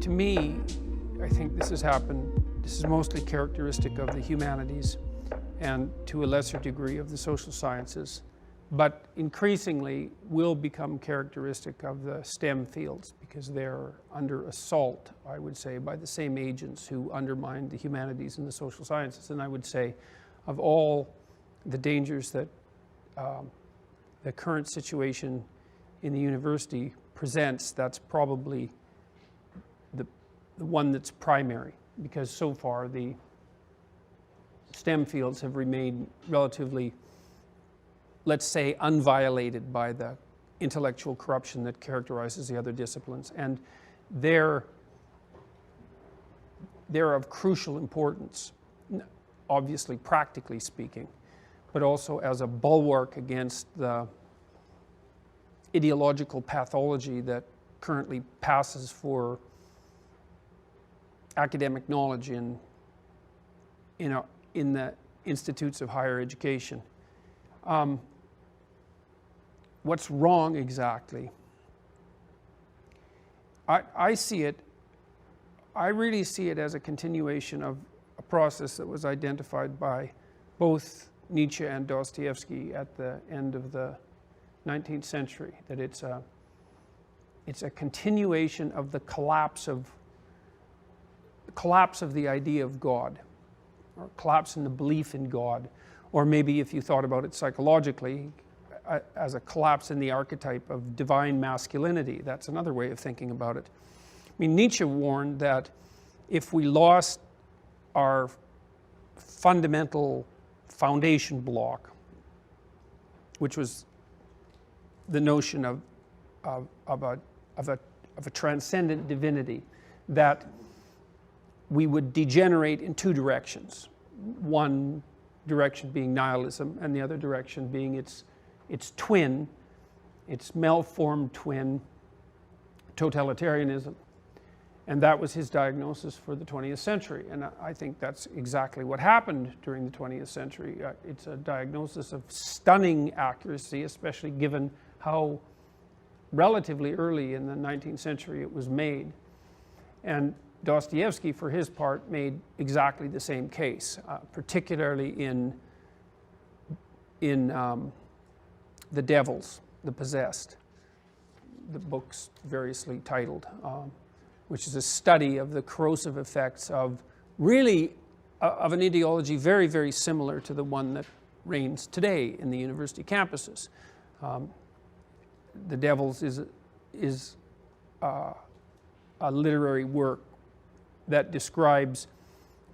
To me, I think this is mostly characteristic of the humanities and to a lesser degree of the social sciences, but increasingly will become characteristic of the STEM fields because they're under assault, I would say, by the same agents who undermined the humanities and the social sciences. And I would say of all the dangers that the current situation in the university presents, that's probably the one that's primary, because so far the STEM fields have remained relatively, let's say, unviolated by the intellectual corruption that characterizes the other disciplines. And they're of crucial importance, obviously practically speaking, but also as a bulwark against the ideological pathology that currently passes for academic knowledge in the institutes of higher education. What's wrong exactly? I really see it as a continuation of a process that was identified by both Nietzsche and Dostoevsky at the end of the 19th century, that it's a continuation of the collapse of the idea of God, or collapse in the belief in God, or maybe if you thought about it psychologically, as a collapse in the archetype of divine masculinity. That's another way of thinking about it. I mean, Nietzsche warned that if we lost our fundamental foundation block, which was the notion of a transcendent divinity, that we would degenerate in two directions. One direction being nihilism, and the other direction being its twin, its malformed twin, totalitarianism. And that was his diagnosis for the 20th century. And I think that's exactly what happened during the 20th century. It's a diagnosis of stunning accuracy, especially given how relatively early in the 19th century it was made. And Dostoevsky, for his part, made exactly the same case, particularly in The Devils, The Possessed, the book's variously titled, which is a study of the corrosive effects of really of an ideology very, very similar to the one that reigns today in the university campuses. The Devils is a literary work that describes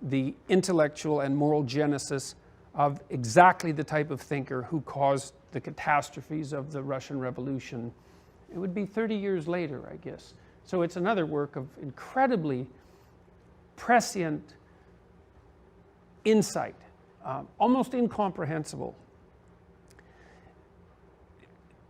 the intellectual and moral genesis of exactly the type of thinker who caused the catastrophes of the Russian Revolution. It would be 30 years later, I guess. So it's another work of incredibly prescient insight, almost incomprehensible